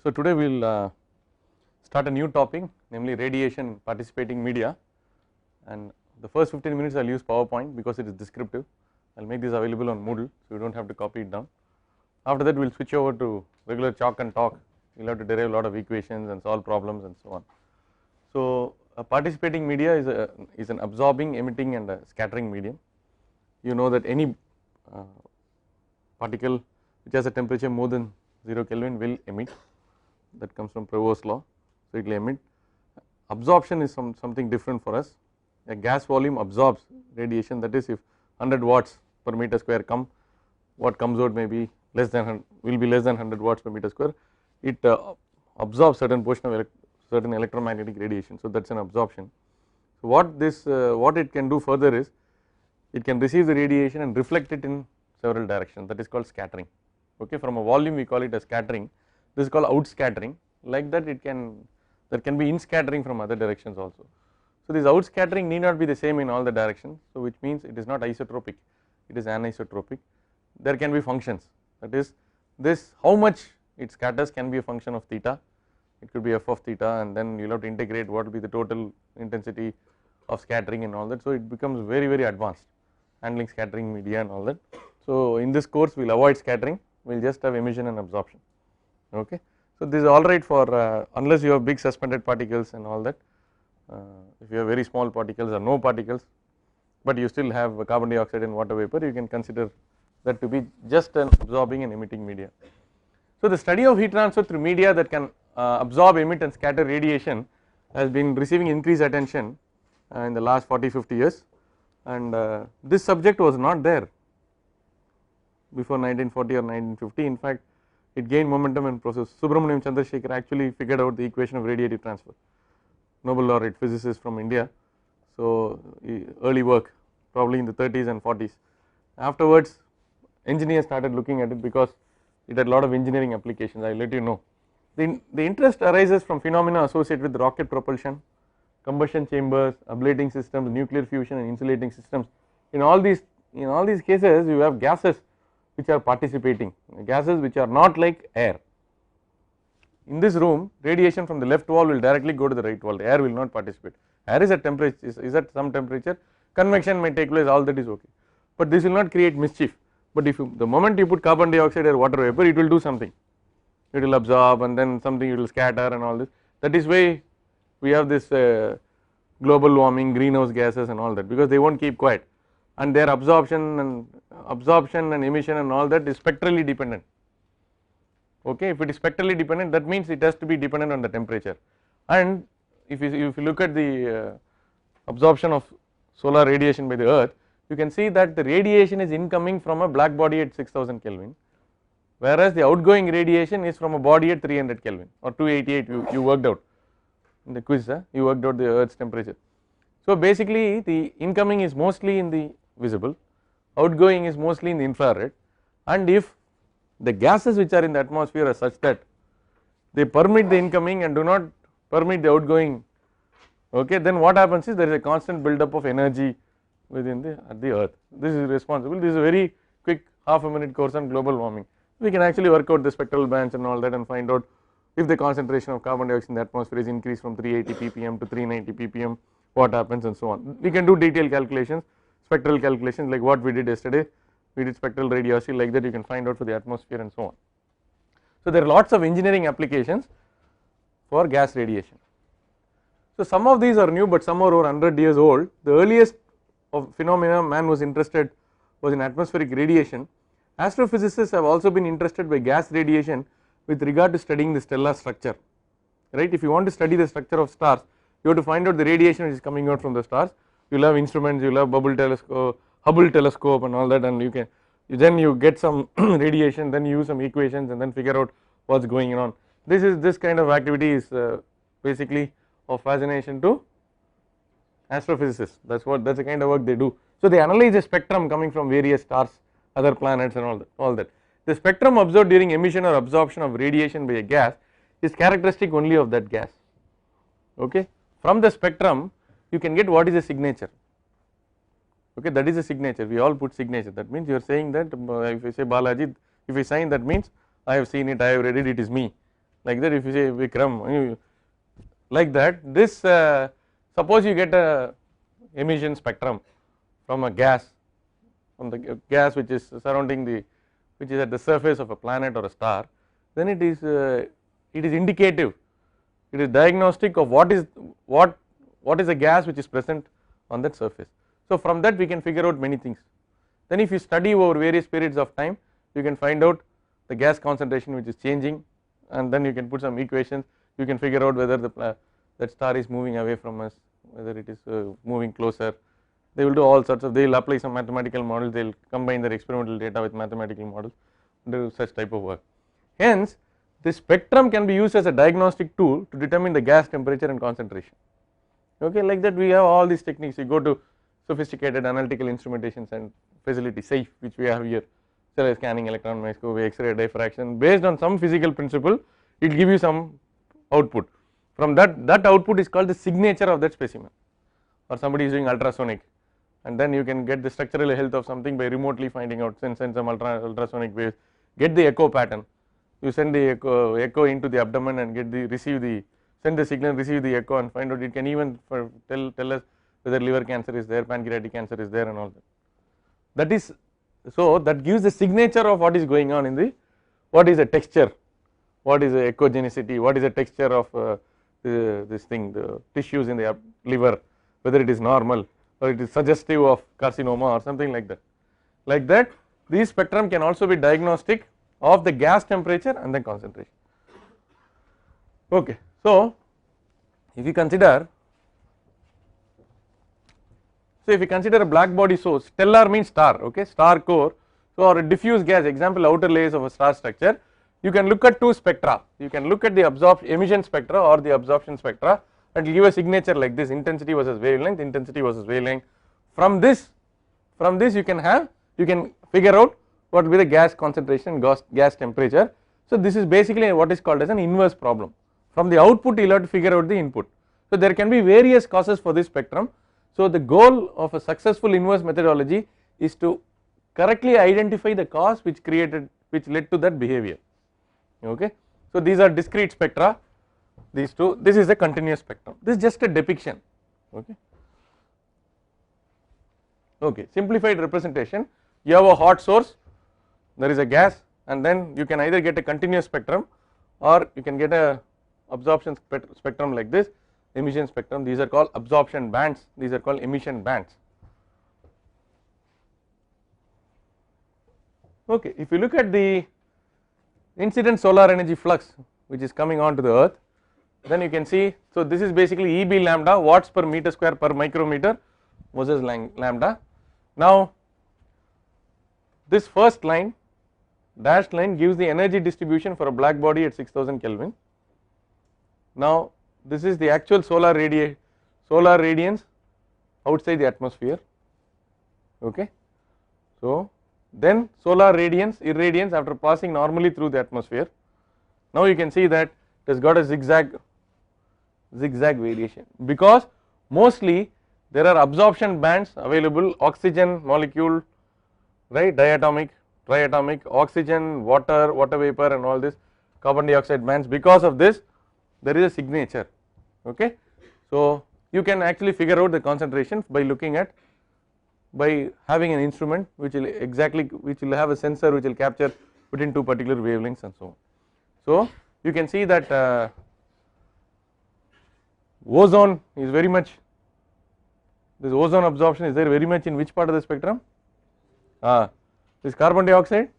so today we will start a new topic, namely radiation participating media, and the first 15 minutes I will use PowerPoint because it is descriptive. I will make this available on Moodle, so you do not have to copy it down. After that we will switch over to regular chalk and talk. You will have to derive a lot of equations and solve problems and so on. So a participating media is an absorbing, emitting and a scattering medium. You know that any particle which has a temperature more than 0 Kelvin will emit, that comes from Provost's law, so it will emit. Absorption is something different for us. A gas volume absorbs radiation, that is if 100 watts per meter square come, what comes out may be less than 100 watts per meter square. It absorbs certain portion of certain electromagnetic radiation, so that is an absorption. So what it can do further is it can receive the radiation and reflect it in several directions, that is called scattering. Okay, from a volume we call it as scattering, this is called outscattering. Like that there can be inscattering from other directions also. So this outscattering need not be the same in all the directions, so which means it is not isotropic, it is anisotropic. There can be functions, that is this how much it scatters can be a function of theta, it could be f of theta, and then you will have to integrate what will be the total intensity of scattering and all that. So it becomes very advanced, handling scattering media and all that. So in this course we will avoid scattering, we will just have emission and absorption. Okay. So this is alright for unless you have big suspended particles and all that. If you have very small particles or no particles, but you still have carbon dioxide and water vapor, you can consider that to be just an absorbing and emitting media. So the study of heat transfer through media that can absorb, emit and scatter radiation has been receiving increased attention in the last 40-50 years, and this subject was not there before 1940 or 1950. In fact, it gained momentum and Professor Subramanian Chandrasekhar actually figured out the equation of radiative transfer, Nobel laureate physicist from India. So early work probably in the 30s and 40s. Afterwards engineers started looking at it because it had a lot of engineering applications. I will let you know. The interest arises from phenomena associated with rocket propulsion, combustion chambers, ablating systems, nuclear fusion and insulating systems. In all these cases you have gases which are participating, gases which are not like air. In this room radiation from the left wall will directly go to the right wall, the air will not participate. Air is at temperature, is at some temperature, convection may take place, all that is okay, but this will not create mischief. But if the moment you put carbon dioxide or water vapor, it will do something, it will absorb and then something it will scatter and all this. That is why we have this global warming, greenhouse gases and all that, because they will not keep quiet, and their absorption and emission and all that is spectrally dependent. Okay, if it is spectrally dependent, that means it has to be dependent on the temperature. And if you look at the absorption of solar radiation by the earth, you can see that the radiation is incoming from a black body at 6000 Kelvin, whereas the outgoing radiation is from a body at 300 Kelvin or 288, you worked out in the quiz, you worked out the earth's temperature. So basically the incoming is mostly in the visible, outgoing is mostly in the infrared, and if the gases which are in the atmosphere are such that they permit the incoming and do not permit the outgoing, okay, then what happens is there is a constant build up of energy within the earth. This is responsible. This is a very quick half a minute course on global warming. We can actually work out the spectral bands and all that and find out if the concentration of carbon dioxide in the atmosphere is increased from 380 ppm to 390 ppm, what happens and so on. We can do detailed calculations, spectral calculations like what we did yesterday. We did spectral radiosity, like that you can find out for the atmosphere and so on. So there are lots of engineering applications for gas radiation. So some of these are new, but some are over 100 years old. The earliest of phenomena man was interested was in atmospheric radiation. Astrophysicists have also been interested by gas radiation with regard to studying the stellar structure, right. If you want to study the structure of stars, you have to find out the radiation which is coming out from the stars. You will have instruments, you will have Hubble telescope and all that, and then you get some radiation, then you use some equations and then figure out what is going on. This kind of activity is basically of fascination to astrophysicists. That's the kind of work they do. So they analyze the spectrum coming from various stars, other planets and all that. The spectrum observed during emission or absorption of radiation by a gas is characteristic only of that gas. Okay, from the spectrum you can get what is the signature. Okay, that is a signature, we all put signature, that means you are saying that if I say Balaji, if I sign, that means I have seen it, I have read it, it is me. like that. If you say Vikram, like that, this suppose you get a emission spectrum from a gas, from the gas which is surrounding the, which is at the surface of a planet or a star, then it is indicative, it is diagnostic of what is a gas which is present on that surface. So from that we can figure out many things. Then if you study over various periods of time, you can find out the gas concentration which is changing, and then you can put some equations, you can figure out whether that star is moving away from us, whether it is moving closer. They will do all sorts of, they will apply some mathematical models, they will combine their experimental data with mathematical models, do such type of work. Hence this spectrum can be used as a diagnostic tool to determine the gas temperature and concentration. Okay, like that we have all these techniques. You go to sophisticated analytical instrumentations and facilities, SAFE, which we have here, cell scanning, electron microscopy, X-ray diffraction, based on some physical principle, it will give you some output. From that output is called the signature of that specimen, or somebody is doing ultrasonic, and then you can get the structural health of something by remotely finding out, send some ultrasonic waves, get the echo pattern. You send the echo into the abdomen and get the send the signal, receive the echo, and find out. It can even tell us whether liver cancer is there, pancreatic cancer is there, and all that. That is, so that gives the signature of what is going on in the, what is the texture, what is the echogenicity, what is the texture of this thing, the tissues in the liver, whether it is normal or it is suggestive of carcinoma or something like that. Like that, these spectrum can also be diagnostic of the gas temperature and the concentration. Okay, so if you consider, a black body source, stellar means star, okay, star core, so or a diffuse gas, example outer layers of a star structure, you can look at two spectra, you can look at the emission spectra or the absorption spectra, and give a signature like this, intensity versus wavelength, intensity versus wavelength. From this you can figure out what will be the gas concentration, gas temperature. So this is basically what is called as an inverse problem. From the output you will have to figure out the input. So there can be various causes for this spectrum. So the goal of a successful inverse methodology is to correctly identify the cause which led to that behavior. Okay, so these are discrete spectra, these two, this is a continuous spectrum, this is just a depiction. Okay, okay, simplified representation, you have a hot source, there is a gas, and then you can either get a continuous spectrum or you can get a absorption spectrum like this, emission spectrum. These are called absorption bands, these are called emission bands. Okay, if you look at the incident solar energy flux which is coming on to the earth, then you can see, so this is basically EB lambda, watts per meter square per micrometer versus lambda. Now this first line, dashed line, gives the energy distribution for a black body at 6000 Kelvin. Now this is the actual solar radiance outside the atmosphere. Okay, so then solar irradiance after passing normally through the atmosphere. Now you can see that it has got a zigzag variation, because mostly there are absorption bands available, oxygen molecule, right, diatomic, triatomic, oxygen, water vapor, and all this, carbon dioxide bands. Because of this there is a signature. Okay, so you can actually figure out the concentration by having an instrument which will have a sensor which will capture between two particular wavelengths and so on. So you can see that ozone is very much, this ozone absorption is there very much in which part of the spectrum? This carbon dioxide,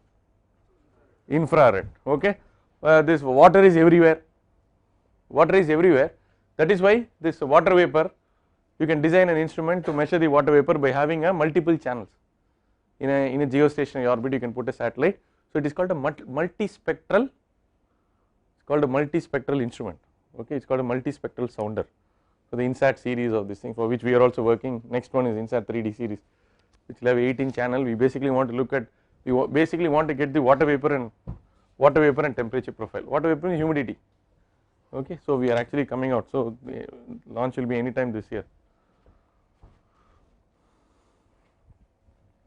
infrared. Okay, this water is everywhere, that is why this water vapor, you can design an instrument to measure the water vapor by having a multiple channels. In a geostationary orbit you can put a satellite, so it is called a multispectral, instrument. Okay, it is called a multispectral sounder. So the INSAT series of this thing, for which we are also working, next one is INSAT 3D series, which will have 18 channel. We basically want to look at, basically want to get the water vapor and temperature profile, water vapor and humidity. Okay, so we are actually coming out, so the launch will be anytime this year.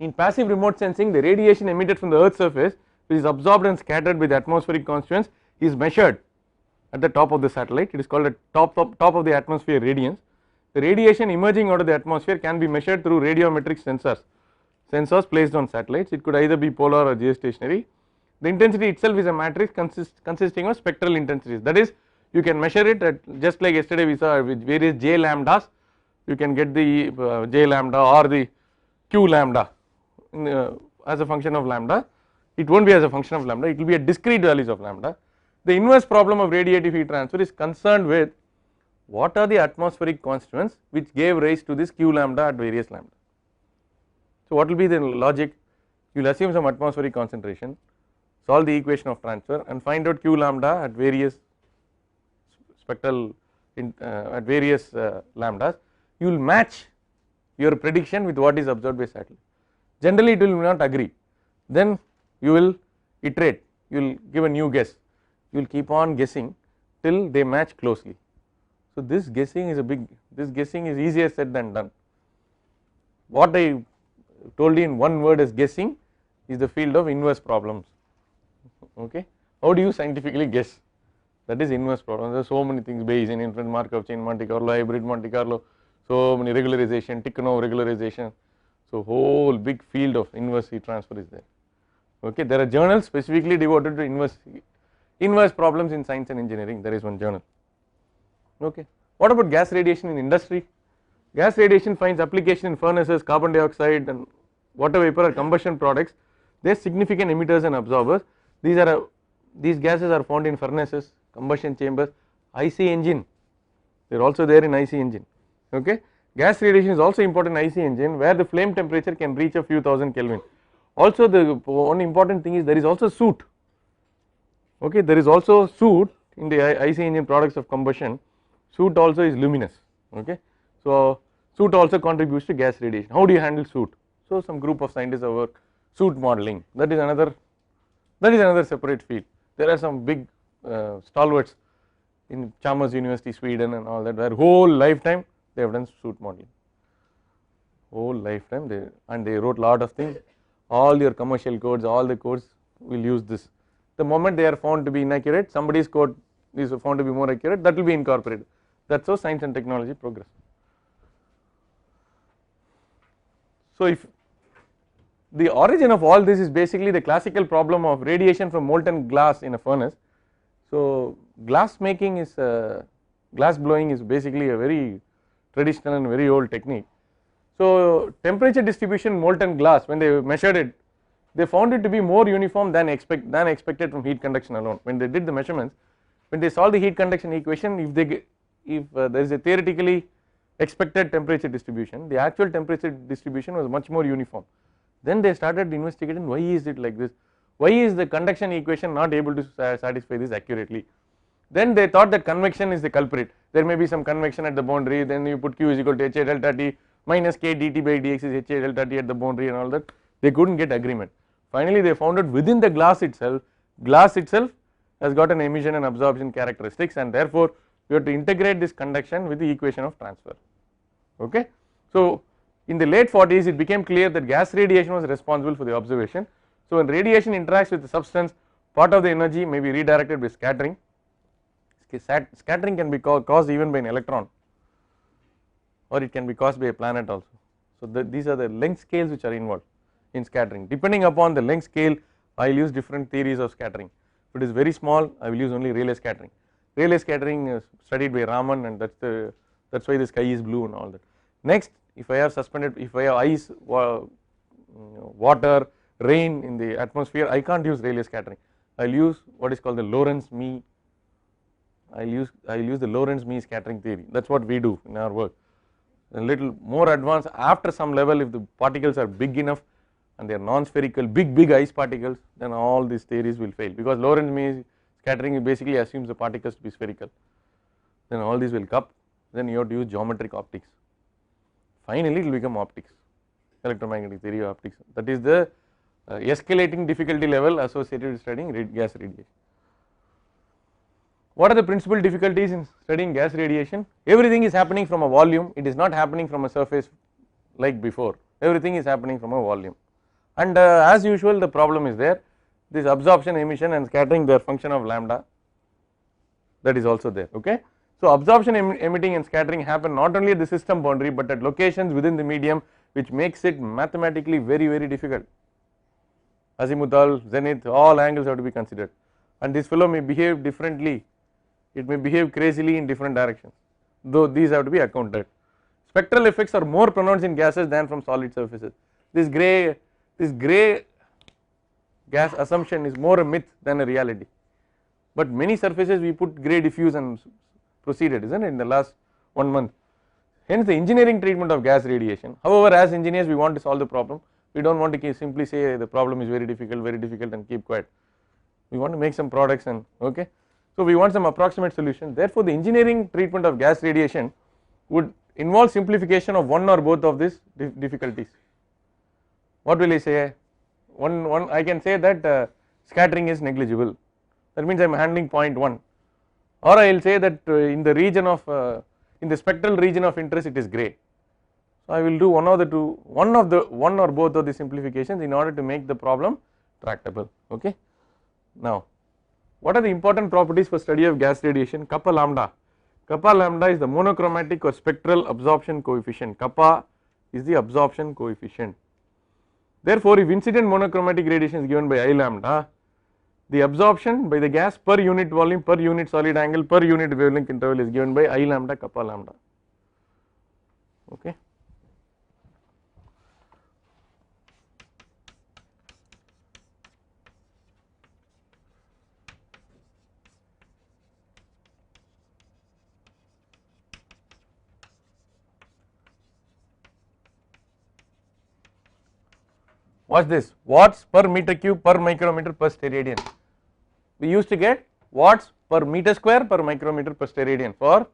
In passive remote sensing, the radiation emitted from the earth's surface, which is absorbed and scattered by the atmospheric constituents, is measured at the top of the satellite, it is called a top of the atmosphere radiance. The radiation emerging out of the atmosphere can be measured through radiometric sensors placed on satellites. It could either be polar or geostationary. The intensity itself is a matrix consisting of spectral intensities, that is you can measure it at, just like yesterday we saw with various j lambdas, you can get the j lambda or the q lambda as a function of lambda. It will not be as a function of lambda, it will be at discrete values of lambda. The inverse problem of radiative heat transfer is concerned with what are the atmospheric constituents which gave rise to this q lambda at various lambda. So what will be the logic? You will assume some atmospheric concentration, solve the equation of transfer and find out q lambda at various spectral at various lambdas. You will match your prediction with what is observed by satellite. Generally it will not agree, then you will iterate, you will give a new guess, you will keep on guessing till they match closely. So this guessing is easier said than done. What I told you in one word as guessing is the field of inverse problems. Okay, how do you scientifically guess? That is inverse problems. There are so many things, Bayesian inference, Markov chain, Monte Carlo, hybrid Monte Carlo, so many regularization, Tikhonov regularization. So whole big field of inverse heat transfer is there. Okay, there are journals specifically devoted to inverse problems in science and engineering. There is one journal. Okay, what about gas radiation in industry? Gas radiation finds application in furnaces, carbon dioxide and water vapor or combustion products. They are significant emitters and absorbers. These gases are found in furnaces, combustion chambers, IC engine. They are also there in IC engine. Okay, gas radiation is also important in IC engine where the flame temperature can reach a few thousand Kelvin. Also the one important thing is there is also soot. Okay, there is also soot in the IC engine products of combustion. Soot also is luminous. Okay, so soot also contributes to gas radiation. How do you handle soot? So some group of scientists have worked soot modeling. That is another separate field. There are some big stalwarts in Chalmers University, Sweden and all that, where whole lifetime they have done soot modeling. Whole lifetime they wrote lot of things. All your commercial codes, all the codes will use this. The moment they are found to be inaccurate, somebody's code is found to be more accurate, that will be incorporated. That is how science and technology progress. So if the origin of all this is basically the classical problem of radiation from molten glass in a furnace. So glass making is glass blowing is basically a very traditional and very old technique. So temperature distribution in molten glass, when they measured it, they found it to be more uniform than expected from heat conduction alone. When they did the measurements, when they solved the heat conduction equation, if there is a theoretically expected temperature distribution, the actual temperature distribution was much more uniform. Then they started investigating why is it like this, why is the conduction equation not able to satisfy this accurately. Then they thought that convection is the culprit. There may be some convection at the boundary, then you put Q is equal to HA delta T minus K dt by dx is HA delta T at the boundary and all that. They could not get agreement. Finally they found out within the glass itself has got an emission and absorption characteristics, and therefore you have to integrate this conduction with the equation of transfer. Okay. So in the late 40s it became clear that gas radiation was responsible for the observation. So when radiation interacts with the substance, part of the energy may be redirected by scattering. Scattering can be caused even by an electron, or it can be caused by a planet also. So these are the length scales which are involved in scattering. Depending upon the length scale, I will use different theories of scattering. If it is very small, I will use only Rayleigh scattering. Rayleigh scattering is studied by Raman, and that's why the sky is blue and all that. Next, if I have ice, water, rain in the atmosphere, I can't use Rayleigh scattering. I will use what is called the Lorentz-Mees. I will use the Lorentz-Mees scattering theory. That is what we do in our work. A little more advanced, after some level, if the particles are big enough and they are non-spherical, big ice particles, then all these theories will fail, because Lorentz-Mees scattering basically assumes the particles to be spherical. Then all these will cup. Then you have to use geometric optics. Finally it will become optics, electromagnetic theory of optics. That is the escalating difficulty level associated with studying gas radiation. What are the principal difficulties in studying gas radiation? Everything is happening from a volume, it is not happening from a surface like before. Everything is happening from a volume, and as usual the problem is there. This absorption, emission and scattering, they are function of lambda. that is also there. Okay. So absorption, emitting and scattering happen not only at the system boundary but at locations within the medium, which makes it mathematically very difficult. Azimuthal, zenith, all angles have to be considered, and this fellow may behave differently, it may behave crazily in different directions, though these have to be accounted. Spectral effects are more pronounced in gases than from solid surfaces. This grey gas assumption is more a myth than a reality, but many surfaces we put grey diffuse and proceeded, isn't it, in the last 1 month. Hence the engineering treatment of gas radiation. However, as engineers we want to solve the problem, we do not want to simply say the problem is very difficult and keep quiet. We want to make some products and okay. So we want some approximate solution. Therefore, the engineering treatment of gas radiation would involve simplification of one or both of these difficulties. What will I say? One I can say that scattering is negligible, that means I am handling 0.1, or I will say that in the region of in the spectral region of interest it is grey. So I will do one or both of the simplifications in order to make the problem tractable. Okay. Now, what are the important properties for study of gas radiation? Kappa lambda. Kappa lambda is the monochromatic or spectral absorption coefficient. Kappa is the absorption coefficient. Therefore, if incident monochromatic radiation is given by I lambda, the absorption by the gas per unit volume, per unit solid angle, per unit wavelength interval is given by I lambda kappa lambda. Okay. Watch this, watts per meter cube per micrometer per steradian. We used to get watts per meter square per micrometer per steradian for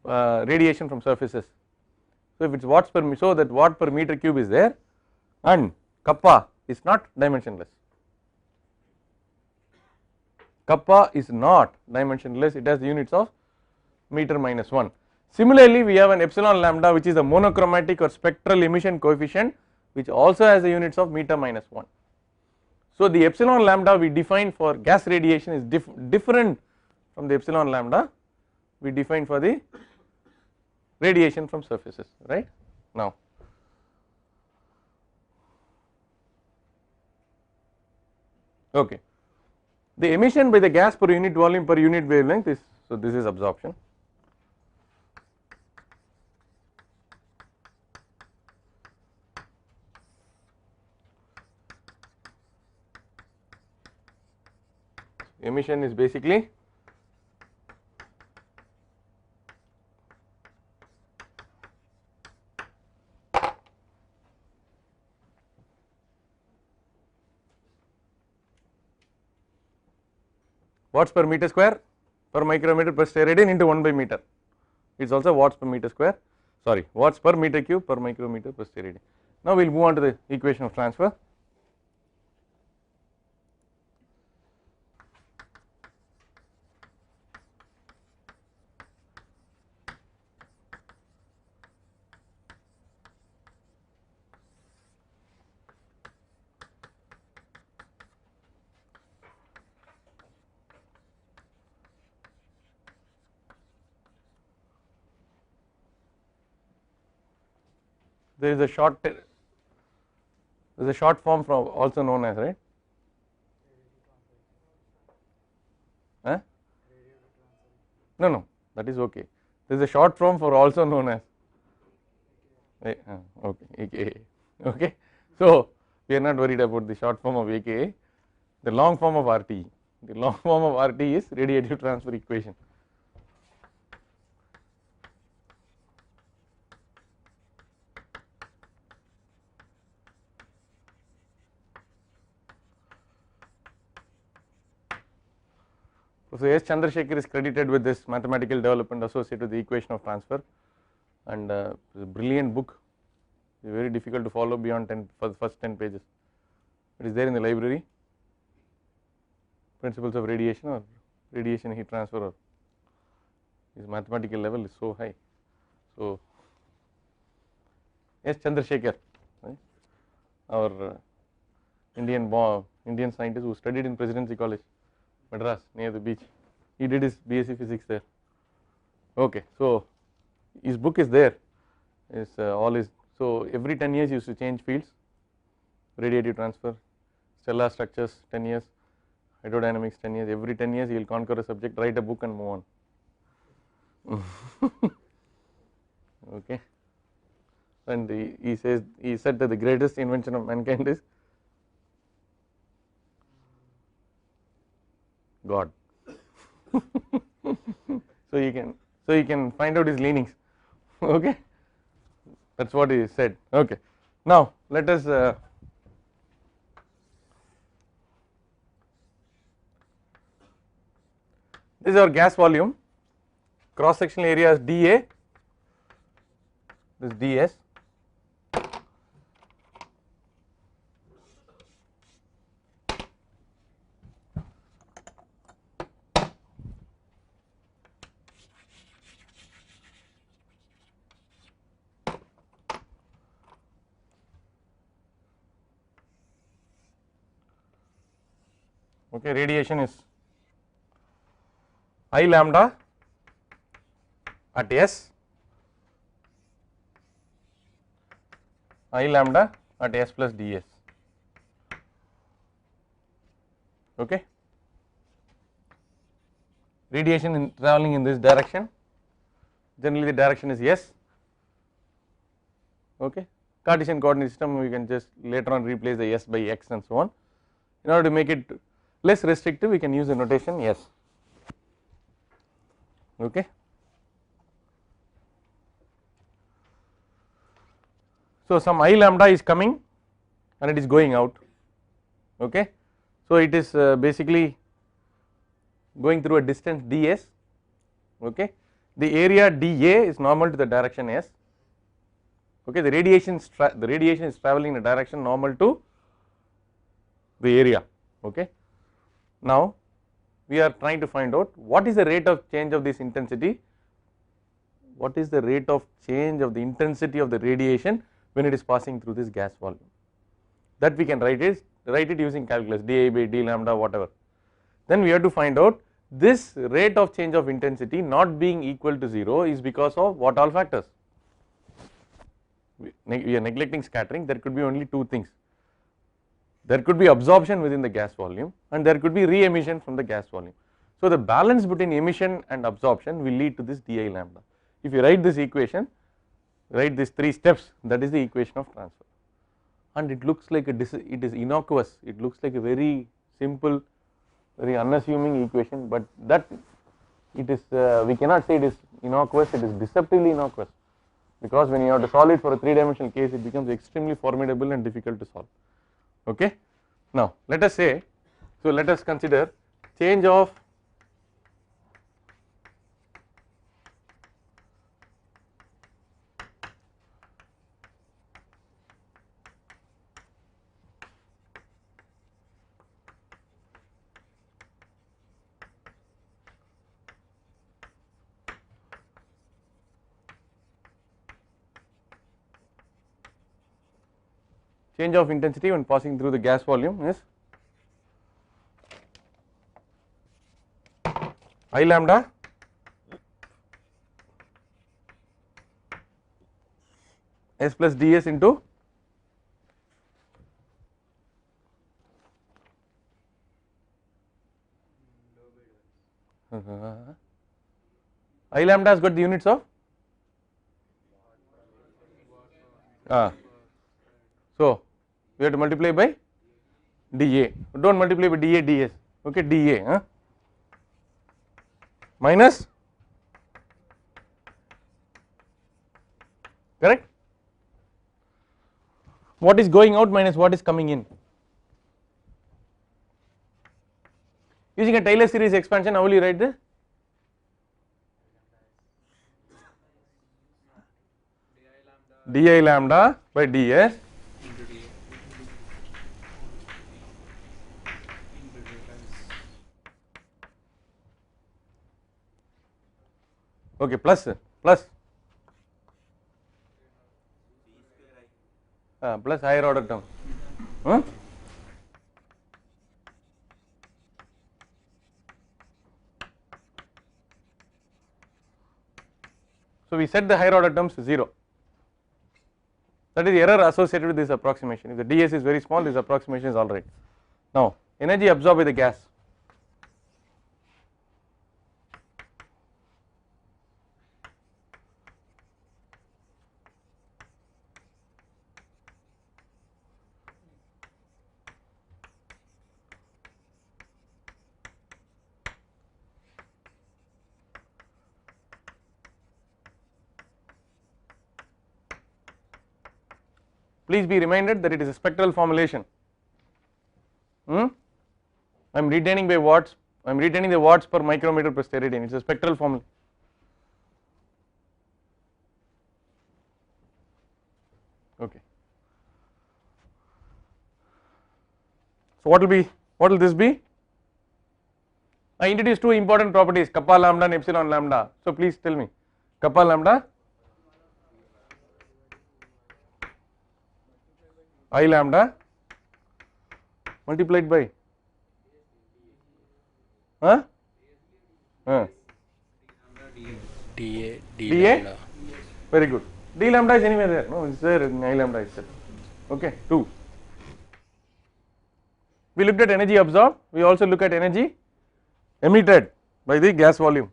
radiation from surfaces. So if it is watts per, so that watt per meter cube is there, and kappa is not dimensionless. Kappa is not dimensionless, it has the units of meter minus 1. Similarly, we have an epsilon lambda, which is the monochromatic or spectral emission coefficient, which also has the units of meter minus 1. So the epsilon lambda we define for gas radiation is different from the epsilon lambda we define for the radiation from surfaces, right. Now, okay, the emission by the gas per unit volume per unit wavelength is, so this is absorption. Emission is basically watts per meter square per micrometer per steradian into 1 by meter. It is also watts per meter square, sorry, watts per meter cube per micrometer per steradian. Now we will move on to the equation of transfer. There is a short form from also known as, right? Huh? No, that is okay. There is a short form for also known as okay, AKA. Okay. So we are not worried about the short form of AKA, the long form of RTE. The long form of RTE is radiative transfer equation. So S. Chandrasekhar is credited with this mathematical development associated with the equation of transfer, and it's a brilliant book. It's very difficult to follow beyond 10 for the first 10 pages. It is there in the library. Principles of radiation or radiation heat transfer, or his mathematical level is so high. So S. Chandrasekhar, right? Our Indian scientist who studied in Presidency College, Madras, near the beach. he did his BSc physics there. Okay, so his book is there, is all his, so every 10 years he used to change fields, radiative transfer, stellar structures 10 years, hydrodynamics 10 years, every 10 years he will conquer a subject, write a book and move on. Okay, and he says, he said that the greatest invention of mankind is God. So you can find out his leanings. Okay, that is what he said. Okay, now let us this is our gas volume, cross sectional area is dA, this is ds, okay, radiation is I lambda at S, I lambda at S plus ds. Okay, radiation traveling in this direction, generally the direction is S. Okay, Cartesian coordinate system we can just later on replace the S by X and so on. In order to make it less restrictive, we can use the notation S. Okay. So some I lambda is coming and it is going out. Okay, so it is basically going through a distance ds. Okay, the area dA is normal to the direction S. Okay, the radiation is traveling in a direction normal to the area. Okay, now we are trying to find out what is the rate of change of this intensity, what is the rate of change of the intensity of the radiation when it is passing through this gas volume. That we can write it using calculus dA by d lambda whatever. Then we have to find out this rate of change of intensity not being equal to 0 is because of what all factors. We are neglecting scattering, there could be only two things. There could be absorption within the gas volume and there could be re-emission from the gas volume. So the balance between emission and absorption will lead to this dI lambda. If you write this equation, write these 3 steps, that is the equation of transfer. And it looks like it is innocuous, it looks like a very simple, very unassuming equation, but that it is we cannot say it is innocuous, it is deceptively innocuous, because when you have to solve it for a 3-dimensional case it becomes extremely formidable and difficult to solve. Okay. Now let us say, so let us consider change of intensity when passing through the gas volume is I lambda S plus ds into I lambda has got the units of so we have to multiply by dA, do not multiply by dA ds, okay, dA minus, correct, what is going out minus what is coming in. Using a Taylor series expansion, how will you write this? dI lambda by ds okay plus higher order term, So we set the higher order terms to 0. That is the error associated with this approximation. If the ds is very small, this approximation is alright. Now energy absorbed by the gas. Please be reminded that it is a spectral formulation. I am retaining by watts, I am retaining the watts per micrometer per steradian, it is a spectral formula. Okay. So what will this be? I introduced two important properties, kappa lambda and epsilon lambda. So please tell me, kappa lambda, I lambda multiplied by dA lambda. Very good. D lambda is anywhere there, no, it's there in I lambda itself. Okay, 2. We looked at energy absorbed, we also look at energy emitted by the gas volume.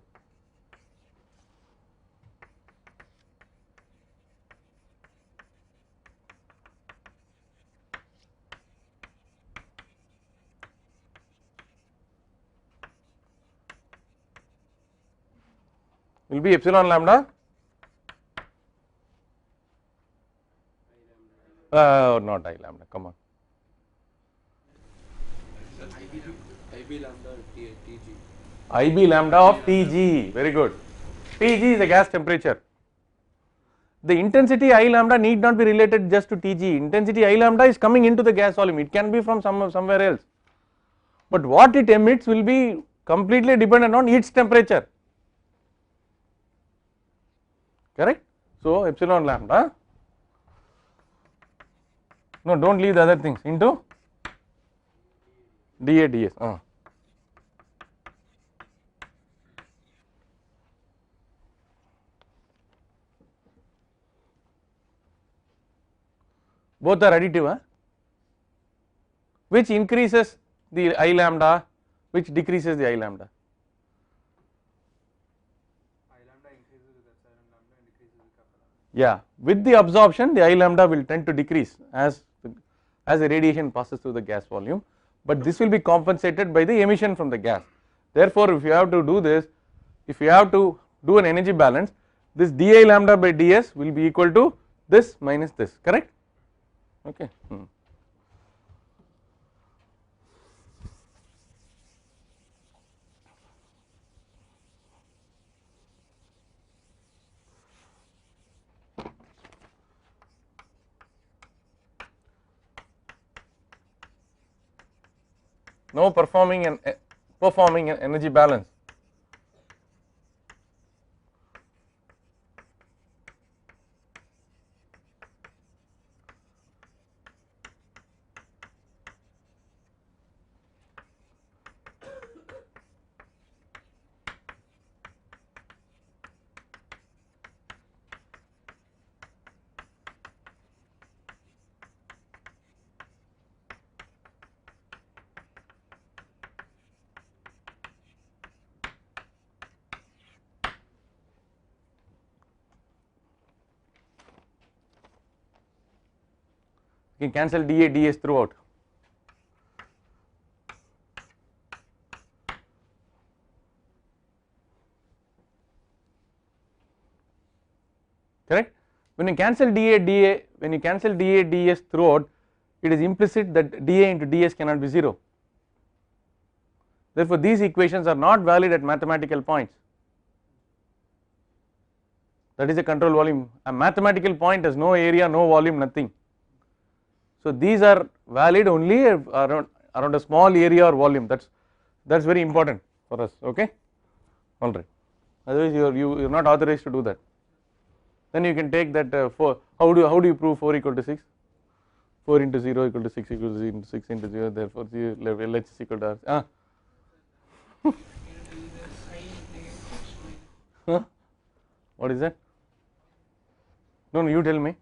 Will be epsilon lambda, not I lambda, come on. IB lambda of Tg, very good. Tg is the gas temperature. The intensity I lambda need not be related just to Tg, intensity I lambda is coming into the gas volume, it can be from somewhere else, but what it emits will be completely dependent on its temperature, correct? So epsilon lambda, no, don't leave the other things, into dA ds. Both are additive, which increases the I lambda, which decreases the I lambda. I lambda increases with epsilon lambda and decreases with kappa lambda. Yeah, with the absorption the I lambda will tend to decrease as the radiation passes through the gas volume, but this will be compensated by the emission from the gas. Therefore, if you have to do this, if you have to do an energy balance, this dI lambda by ds will be equal to this minus this, correct? Okay. Now performing an energy balance. You can cancel dA ds throughout. Correct? When you cancel dA ds throughout, it is implicit that dA into ds cannot be 0. Therefore, these equations are not valid at mathematical points. That is a control volume. A mathematical point has no area, no volume, nothing. So these are valid only around a small area or volume. That's very important for us. Okay, all right. Otherwise, you are not authorized to do that. Then you can take that how do you prove 4 equal to 6? 4 into 0 equal to 6 equal to 0 into 6 into 0. Therefore, LH is equal to R. What is that? No, you tell me.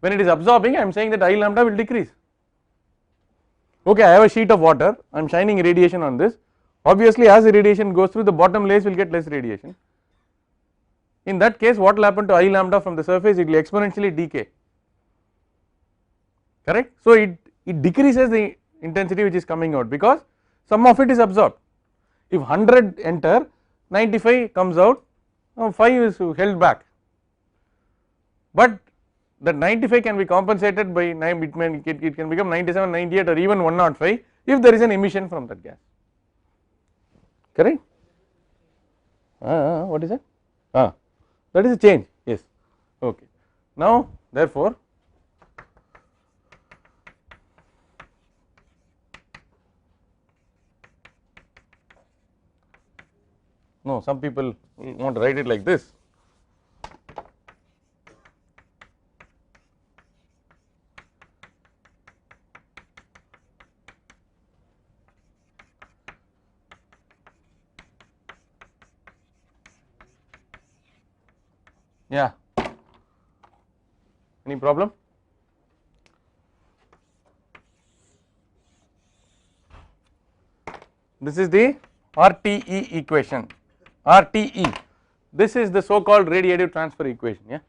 When it is absorbing, I am saying that I lambda will decrease. Okay, I have a sheet of water, I am shining radiation on this. Obviously, as the radiation goes through, the bottom layers will get less radiation. In that case, what will happen to I lambda from the surface? It will exponentially decay. Correct? So it decreases the intensity which is coming out because some of it is absorbed. If 100 enter, 95 comes out, 5 is held back. But that 95 can be compensated by it can become 97, 98 or even 105 if there is an emission from that gas. Correct? What is that? That is a change, yes. Okay. Now therefore, no, some people want to write it like this. Yeah. Any problem? This is the RTE equation. RTE. This is the so called radiative transfer equation. Yeah.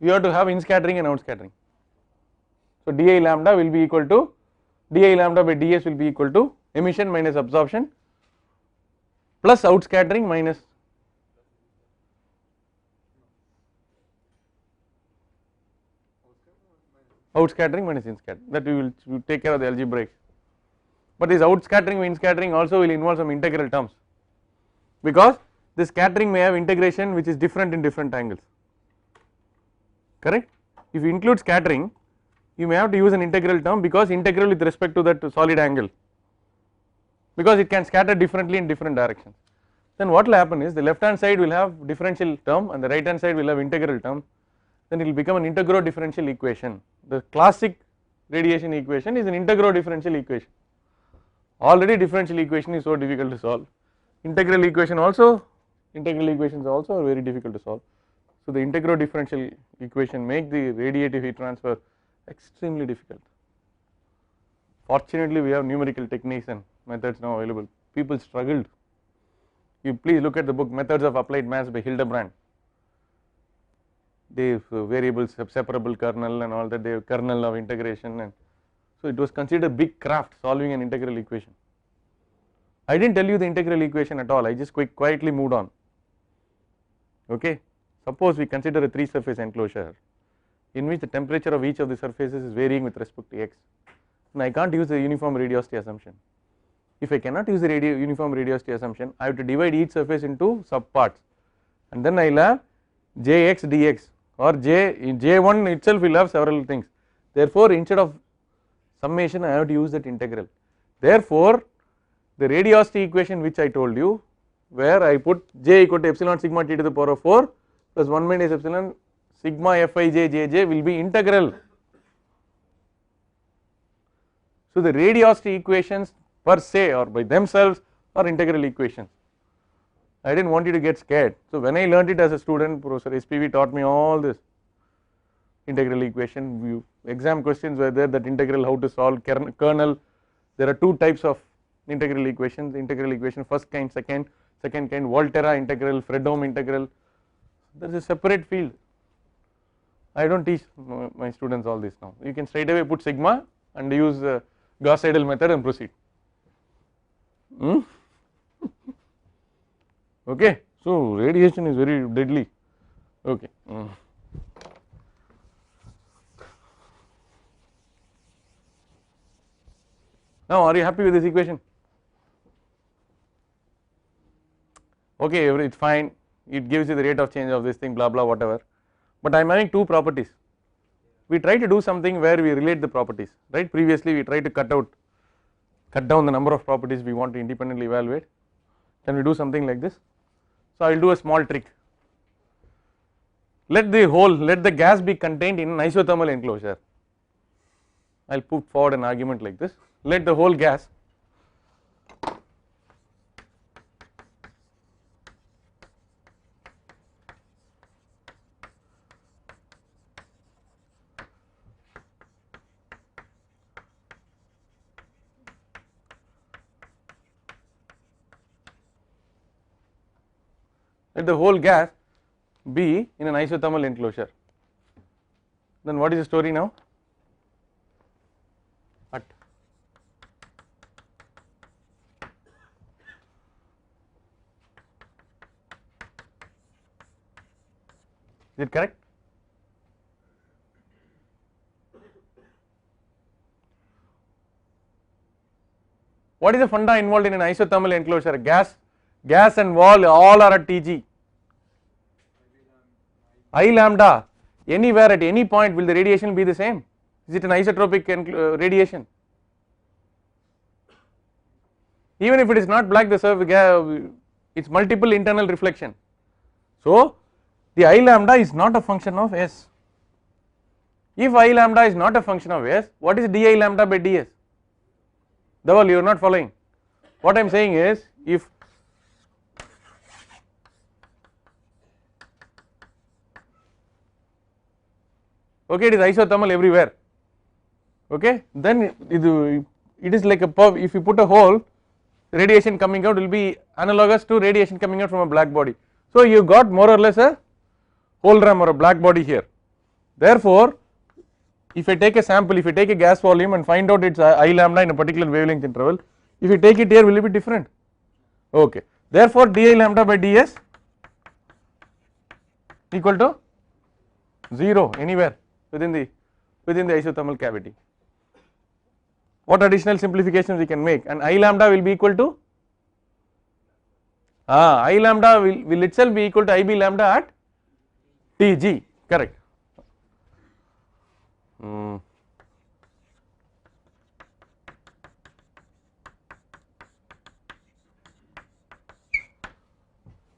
You have to have in-scattering and out-scattering. So dI lambda will be equal to dI lambda by ds will be equal to emission minus absorption plus out-scattering minus out-scattering minus in-scattering. That we will take care of the algebraic. But this out-scattering and in-scattering also will involve some integral terms, because this scattering may have integration which is different in different angles. Correct? If you include scattering, you may have to use an integral term, because integral with respect to that solid angle, because it can scatter differently in different directions. Then what will happen is the left hand side will have differential term and the right hand side will have integral term. Then it will become an integro differential equation. The classic radiation equation is an integro differential equation. Already differential equation is so difficult to solve. Integral equations also are very difficult to solve. So the integro differential equation make the radiative heat transfer extremely difficult. Fortunately, we have numerical techniques and methods now available. People struggled. You please look at the book Methods of Applied Maths by Hildebrand. They have variables, separable kernel and all that, they have kernel of integration, and so it was considered a big craft solving an integral equation. I did not tell you the integral equation at all, I just quietly moved on. Okay. Suppose we consider a 3 surface enclosure in which the temperature of each of the surfaces is varying with respect to x, and I can't use the uniform radiosity assumption. If I cannot use the uniform radiosity assumption, I have to divide each surface into subparts, and then I will have jx dx, or j1 itself will have several things. Therefore, instead of summation I have to use that integral. Therefore, the radiosity equation which I told you, where I put j equal to epsilon sigma t to the power of 4 plus 1 minus epsilon sigma fij jj will be integral. So the radiosity equations per se or by themselves are integral equations. I did not want you to get scared. So when I learned it as a student, Professor SPV taught me all this integral equation. Exam questions were there, that integral, how to solve kernel. There are 2 types of integral equations, integral equation first kind, second kind, Volterra integral, Fredholm integral. There is a separate field. I do not teach my students all this now. You can straight away put sigma and use Gauss-Seidel method and proceed. Okay. So radiation is very deadly. Okay. Now are you happy with this equation? Okay, it is fine, it gives you the rate of change of this thing, blah blah whatever, but I am having 2 properties. We try to do something where we relate the properties, right? Previously we tried to cut down the number of properties we want to independently evaluate. Can we do something like this? So I will do a small trick. Let the gas be contained in an isothermal enclosure. I will put forward an argument like this. Let the whole gas let the whole gas be in an isothermal enclosure. Then what is the story now? At is it correct? What is the funda involved in an isothermal enclosure? Gas and wall all are at Tg. I lambda, anywhere at any point will the radiation be the same? Is it an isotropic radiation? Even if it is not black, the surface it's multiple internal reflection. So the I lambda is not a function of S. If I lambda is not a function of S, what is di lambda by ds? Dhaval, you are not following. What I am saying is, if okay, it is isothermal everywhere, okay, then it is like a pub. If you put a hole, radiation coming out will be analogous to radiation coming out from a black body. So you got more or less a hole drum or a black body here. Therefore, if I take a sample, if you take a gas volume and find out its I lambda in a particular wavelength interval, if you take it here, will it be different? Okay. Therefore, di lambda by ds equal to 0 anywhere within the isothermal cavity. What additional simplifications we can make? And I lambda will be equal to I lambda will itself be equal to IB lambda at Tg, correct.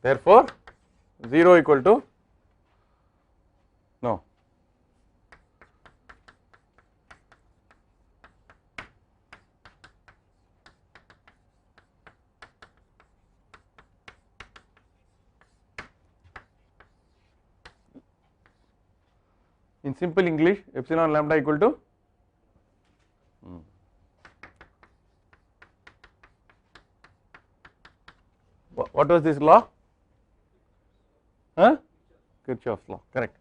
Therefore, 0 equal to no. In simple English, epsilon lambda equal to what was this law? Kirchhoff's law, correct.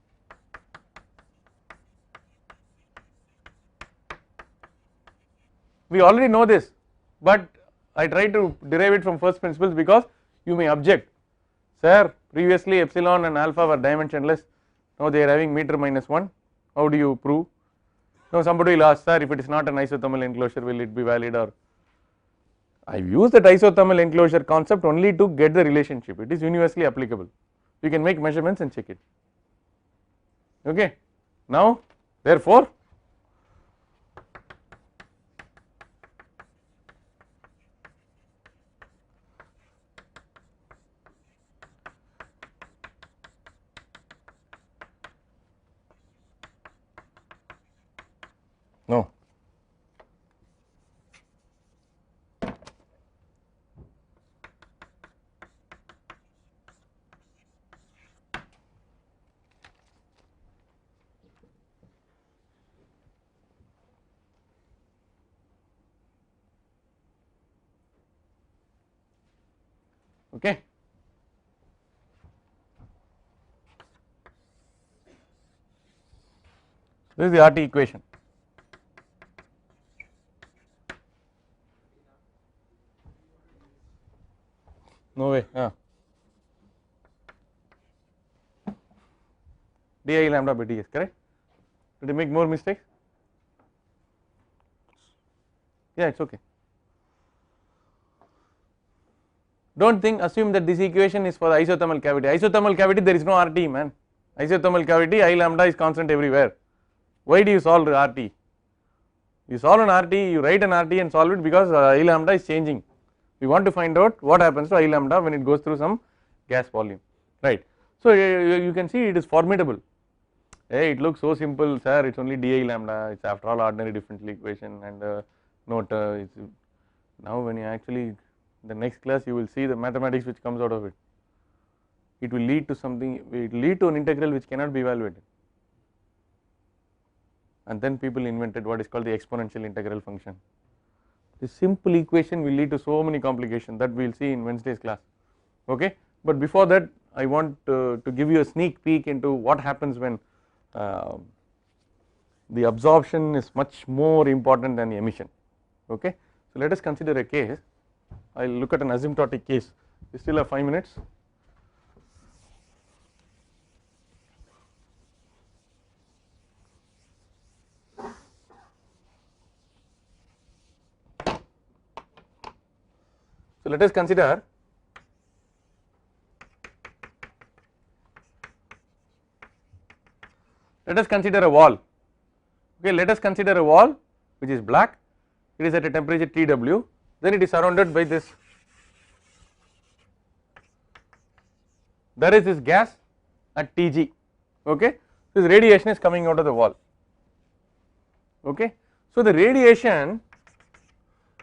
We already know this, but I try to derive it from first principles because you may object, sir, previously epsilon and alpha were dimensionless, now they are having meter minus 1, how do you prove? Now somebody will ask, sir, if it is not an isothermal enclosure, will it be valid? Or I use that isothermal enclosure concept only to get the relationship, it is universally applicable. You can make measurements and check it, okay. Now therefore, no. Okay. This is the RT equation. No way. Di lambda by ds, correct? Did you make more mistakes? Yeah, it's okay. Don't assume that this equation is for the isothermal cavity. Isothermal cavity there is no RT, man. Isothermal cavity I lambda is constant everywhere. Why do you solve RT? You solve an RT, you write an RT and solve it because I lambda is changing. We want to find out what happens to I lambda when it goes through some gas volume, right. So you can see it is formidable. Hey, it looks so simple, sir, it is only di lambda, it is after all ordinary differential equation and note now when you actually the next class you will see the mathematics which comes out of it. It will lead to something, it will lead to an integral which cannot be evaluated. And then people invented what is called the exponential integral function. This simple equation will lead to so many complications that we will see in Wednesday's class, okay. But before that, I want to give you a sneak peek into what happens when the absorption is much more important than the emission. Okay. So let us consider a case. I will look at an asymptotic case. We still have 5 minutes. So let us consider a wall. Okay, let us consider a wall which is black. It is at a temperature Tw. Then it is surrounded by this. There is this gas at Tg. Okay, this radiation is coming out of the wall. Okay, so the radiation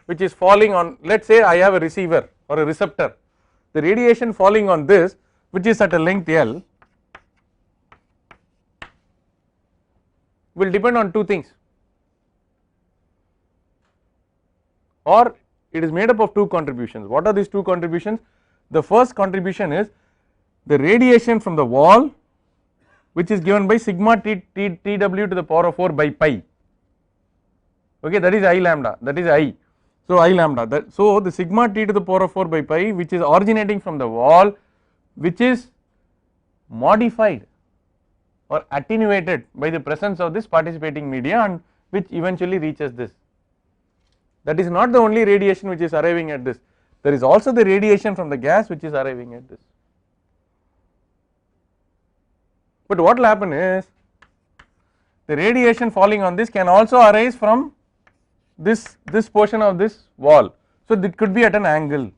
which is falling on, let us say I have a receiver or a receptor, the radiation falling on this which is at a length L will depend on two things, or it is made up of two contributions. What are these two contributions? The first contribution is the radiation from the wall which is given by sigma Tw to the power of 4 by pi. Okay, that is I lambda, that is I. So I lambda, so the sigma T to the power of 4 by pi which is originating from the wall, which is modified or attenuated by the presence of this participating media, and which eventually reaches this. That is not the only radiation which is arriving at this, there is also the radiation from the gas which is arriving at this. But what will happen is the radiation falling on this can also arise from this portion of this wall, so it could be at an angle.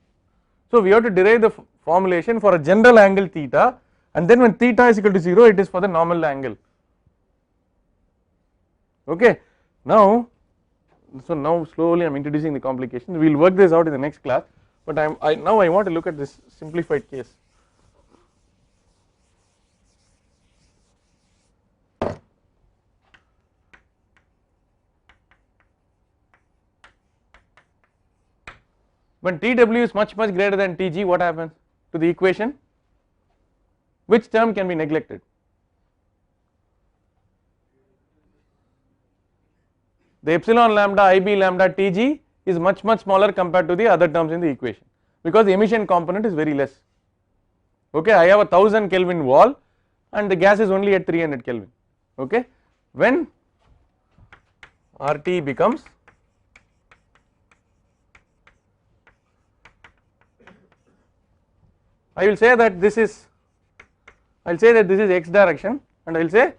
So we have to derive the formulation for a general angle theta, and then when theta is equal to 0 it is for the normal angle. Okay, now slowly I am introducing the complications. We will work this out in the next class, but now I want to look at this simplified case. When Tw is much greater than Tg, what happens to the equation? Which term can be neglected? The epsilon lambda Ib lambda Tg is much smaller compared to the other terms in the equation, because the emission component is very less. Okay, I have a 1000 Kelvin wall and the gas is only at 300 Kelvin. Okay, when RT becomes I will say that this is x direction, and I will say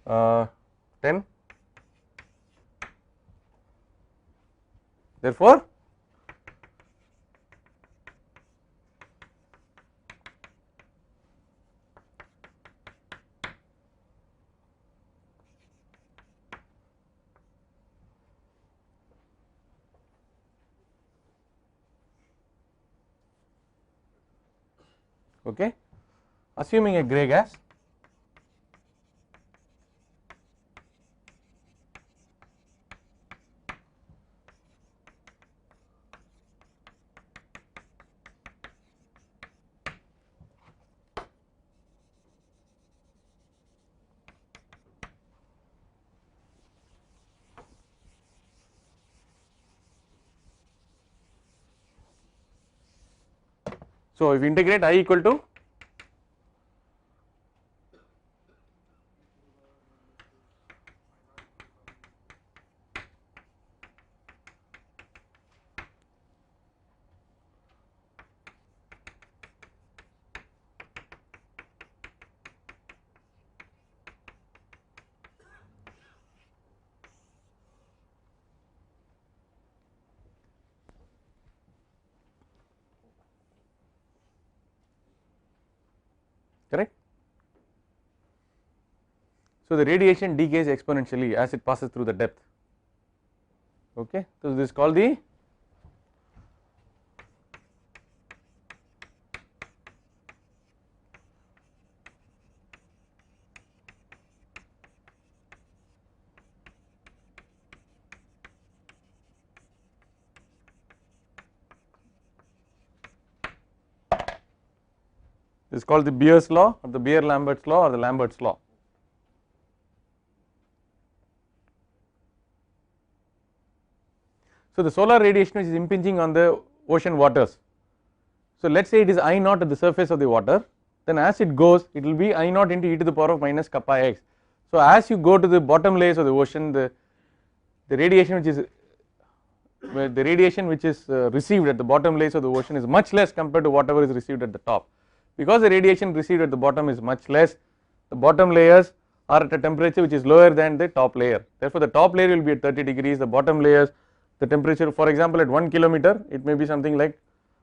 uh, 10, therefore okay, assuming a gray gas, so if we integrate I equal to correct. So the radiation decays exponentially as it passes through the depth. Okay, so this is called the This is called the Beer's law or the Beer-Lambert's law or the Lambert's law. So the solar radiation which is impinging on the ocean waters. So let us say it is I naught at the surface of the water, then as it goes it will be I naught into e to the power of minus kappa x. So as you go to the bottom layers of the ocean, the radiation which is received at the bottom layers of the ocean is much less compared to whatever is received at the top. Because the radiation received at the bottom is much less, the bottom layers are at a temperature which is lower than the top layer. Therefore the top layer will be at 30 degrees, the bottom layers, the temperature, for example, at 1 kilometer it may be something like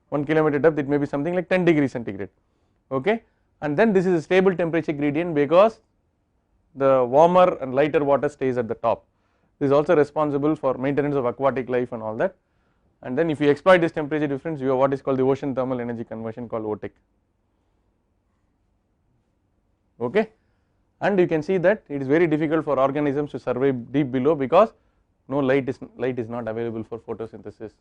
1 kilometer depth, it may be something like 10 degrees centigrade, okay. And then this is a stable temperature gradient because the warmer and lighter water stays at the top. This is also responsible for maintenance of aquatic life and all that. And then if you exploit this temperature difference, you have what is called the ocean thermal energy conversion, called OTEC, okay. And you can see that it is very difficult for organisms to survive deep below because no light is not available for photosynthesis,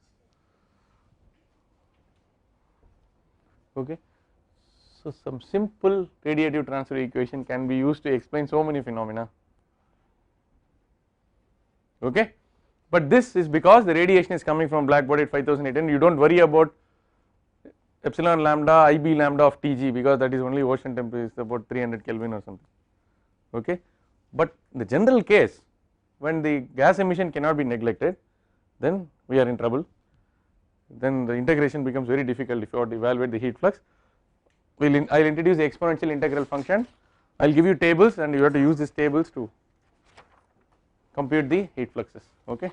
okay. So some simple radiative transfer equation can be used to explain so many phenomena, okay. But this is because the radiation is coming from black body at 5800, you do not worry about epsilon lambda IB lambda of Tg because that is only ocean temperature, is about 300 Kelvin or something, okay. But in the general case, when the gas emission cannot be neglected, then we are in trouble, then the integration becomes very difficult if you want to evaluate the heat flux. I will introduce the exponential integral function, I will give you tables and you have to use these tables to compute the heat fluxes, okay.